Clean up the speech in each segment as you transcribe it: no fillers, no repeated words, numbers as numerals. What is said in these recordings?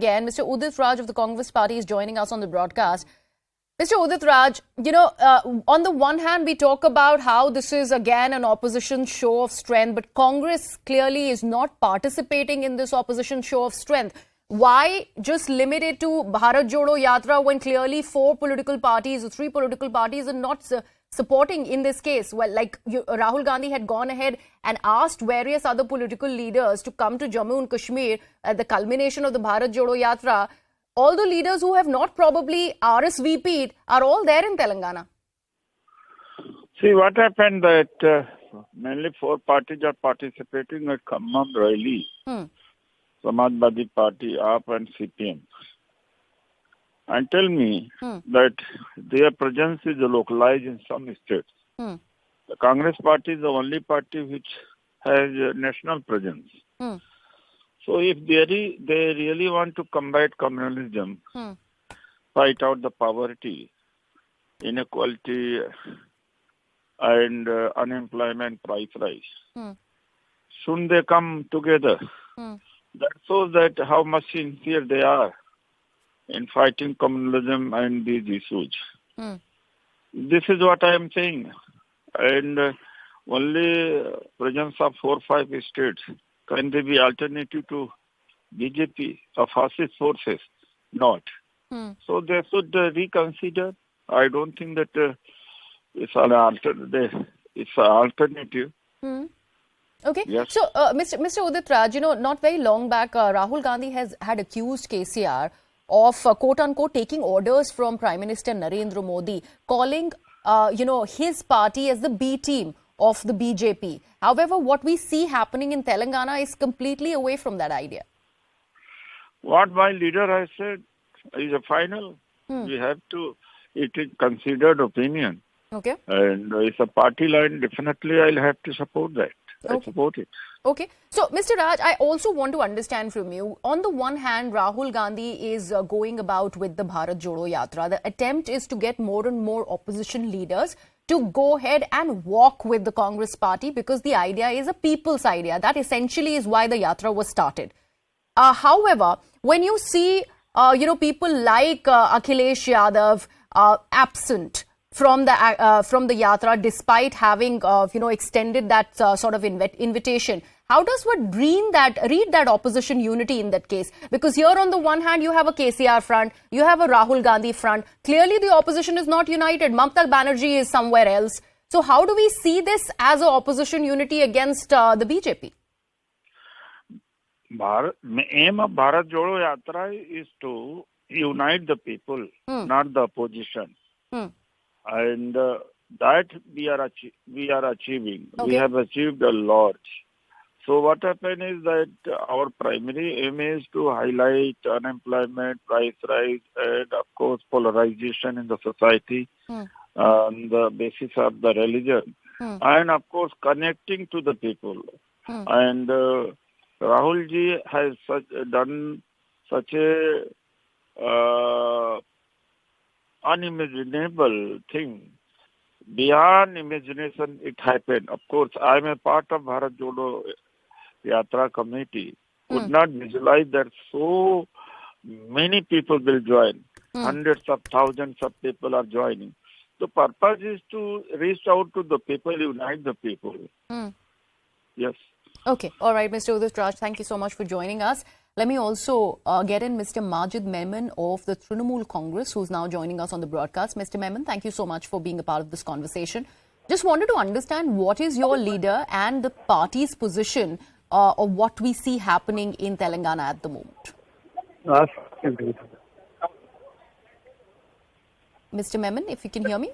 Yeah, and Mr. Udit Raj of the Congress Party is joining us on the broadcast. Mr. Udit Raj, on the one hand, we talk about how this is again an opposition show of strength, but Congress clearly is not participating in this opposition show of strength. Why just limit it to Bharat Jodo Yatra when clearly four political parties or three political parties are not supporting in this case? Well, Rahul Gandhi had gone ahead and asked various other political leaders to come to Jammu and Kashmir at the culmination of the Bharat Jodo Yatra. All the leaders who have not probably RSVP'd are all there in Telangana. See, what happened that mainly four parties are participating at Khammam rally. Samajwadi Party, AAP and CPM. And tell me that their presence is localized in some states. The Congress Party is the only party which has a national presence. So if they really want to combat communalism, fight out the poverty, inequality and unemployment price rise, shouldn't they come together? That shows that how much sincere they are in fighting communalism and these issues. This is what I am saying. And only presence of 4 or 5 states, can they be alternative to BJP or fascist forces? Not. So they should reconsider. I don't think that it's an alternative. Okay. Yes. So, Mr. Udit Raj, not very long back, Rahul Gandhi had accused KCR of, quote-unquote, taking orders from Prime Minister Narendra Modi, calling, his party as the B team of the BJP. However, what we see happening in Telangana is completely away from that idea. What my leader has said is a final. We have to, it is considered opinion. Okay. And it's a party line, definitely I'll have to support that. I support it. Okay. So, Mr. Raj, I also want to understand from you. On the one hand, Rahul Gandhi is going about with the Bharat Jodo Yatra. The attempt is to get more and more opposition leaders to go ahead and walk with the Congress Party because the idea is a people's idea. That essentially is why the Yatra was started. However, when you see, people like Akhilesh Yadav absent from the Yatra, despite having extended that sort of invitation, how does one read that opposition unity in that case? Because here on the one hand you have a KCR front, you have a Rahul Gandhi front. Clearly the opposition is not united. Mamata Banerjee is somewhere else. So how do we see this as an opposition unity against the BJP? Aim of Bharat Jodo Yatra is to unite the people, not the opposition. And that we are achieving. Okay. We have achieved a lot. So what happened is that our primary aim is to highlight unemployment, price rise, and of course polarization in the society on the basis of the religion, and of course connecting to the people. And Rahul ji has done such a unimaginable thing. Beyond imagination, it happened. Of course, I am a part of Bharat Jodo Yatra committee. Could not visualize that so many people will join. Hundreds of thousands of people are joining. The purpose is to reach out to the people, unite the people. Yes. Okay. All right, Mr. Udit Raj, thank you so much for joining us. Let me also get in Mr. Majid Memon of the Trinamool Congress, who's now joining us on the broadcast. Mr. Memon, thank you so much for being a part of this conversation. Just wanted to understand what is your leader and the party's position of what we see happening in Telangana at the moment. Mr. Memon, if you can hear me.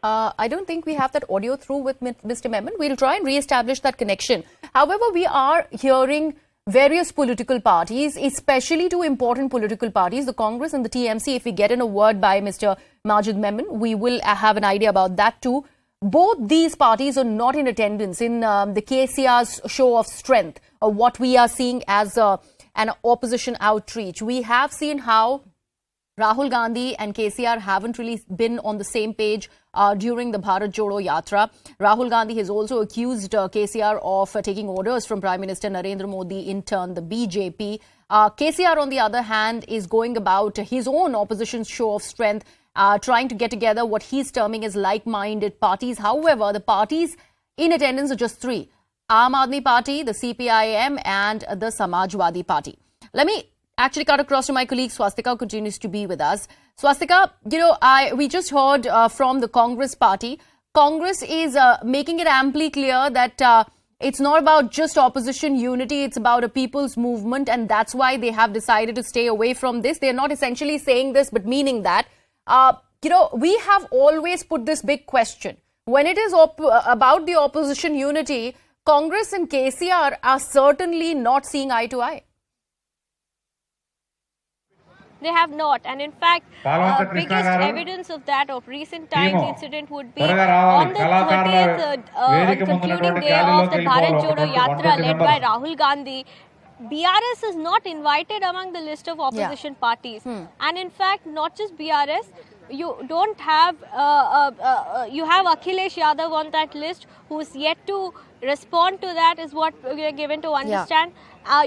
I don't think we have that audio through with Mr. Memon. We'll try and re-establish that connection. However, we are hearing various political parties, especially two important political parties, the Congress and the TMC. If we get in a word by Mr. Majid Memon, we will have an idea about that too. Both these parties are not in attendance in the KCR's show of strength, or what we are seeing as an opposition outreach. We have seen how Rahul Gandhi and KCR haven't really been on the same page during the Bharat Jodo Yatra. Rahul Gandhi has also accused KCR of taking orders from Prime Minister Narendra Modi, in turn the BJP. KCR, on the other hand, is going about his own opposition's show of strength, trying to get together what he's terming as like-minded parties. However, the parties in attendance are just three: Aam Aadmi Party, the CPIM, and the Samajwadi Party. Let me actually cut across to my colleague Swastika, who continues to be with us. Swastika, we just heard from the Congress party. Congress is making it amply clear that it's not about just opposition unity, it's about a people's movement, and that's why they have decided to stay away from this. They're not essentially saying this, but meaning that. We have always put this big question. When it is about the opposition unity, Congress and KCR are certainly not seeing eye to eye. They have not, and in fact, biggest evidence of that of recent times incident would be on the 30th concluding day of the Bharat Jodo Yatra led by Rahul Gandhi. BRS is not invited among the list of opposition parties, and in fact, not just BRS. You don't have you have Akhilesh Yadav on that list, who's yet to respond to that, is what we are given to understand.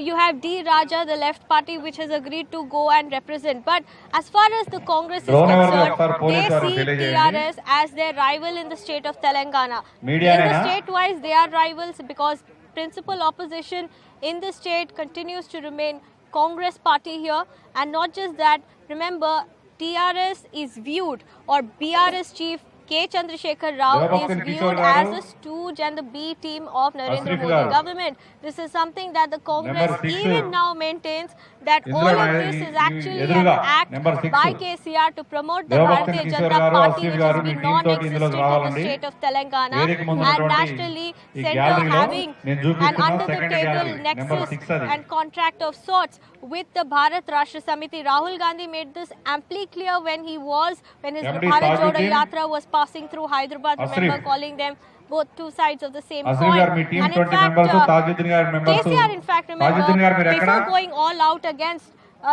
You have D. Raja, the left party, which has agreed to go and represent. But as far as the Congress is concerned, they see TRS as their rival in the state of Telangana. In the state-wise, they are rivals because principal opposition in the state continues to remain Congress party here. And not just that, remember, TRS is viewed, or BRS chief K. Chandrasekhar Rao is viewed as a stooge and the B team of Narendra Modi government. This is something that the Congress even now maintains, that all of this is actually an act by KCR to promote the Bharatiya Janata Party, which has been non-existent in the state of Telangana, and naturally center having an under-the-table nexus and contract of sorts with the Bharat Rashtra Samiti. Rahul Gandhi made this amply clear when his Bharat Jodo Yatra was passing through Hyderabad, remember, calling them both two sides of the same coin. And in fact, KCR, in fact, remember, before going all out against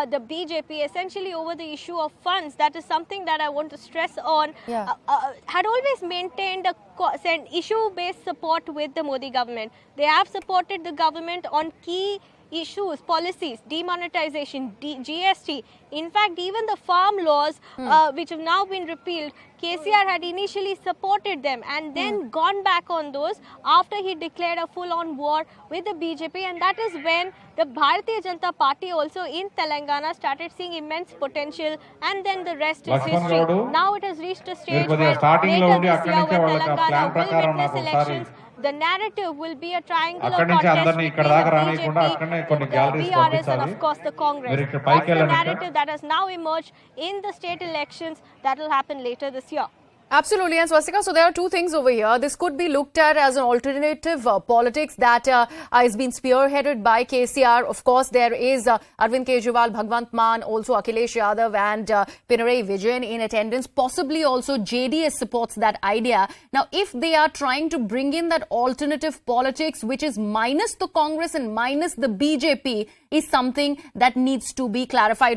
the BJP, essentially over the issue of funds, that is something that I want to stress on, had always maintained an issue-based support with the Modi government. They have supported the government on key issues, policies, demonetization, GST. In fact, even the farm laws, which have now been repealed, KCR had initially supported them and then gone back on those after he declared a full-on war with the BJP. And that is when the Bharatiya Janata Party also in Telangana started seeing immense potential, and then the rest is history. Now it has reached a stage where later this year, when Telangana will witness elections, the narrative will be a triangular contest between the BJP, the BRS, and of course the Congress. That's the narrative that has now emerged in the state elections that will happen later this year. Absolutely. And Swastika, so there are two things over here. This could be looked at as an alternative politics that is being spearheaded by KCR. Of course, there is Arvind Kejriwal, Bhagwant Mann, also Akhilesh Yadav and Pinarayi Vijayan in attendance. Possibly also JDS supports that idea. Now, if they are trying to bring in that alternative politics, which is minus the Congress and minus the BJP, is something that needs to be clarified.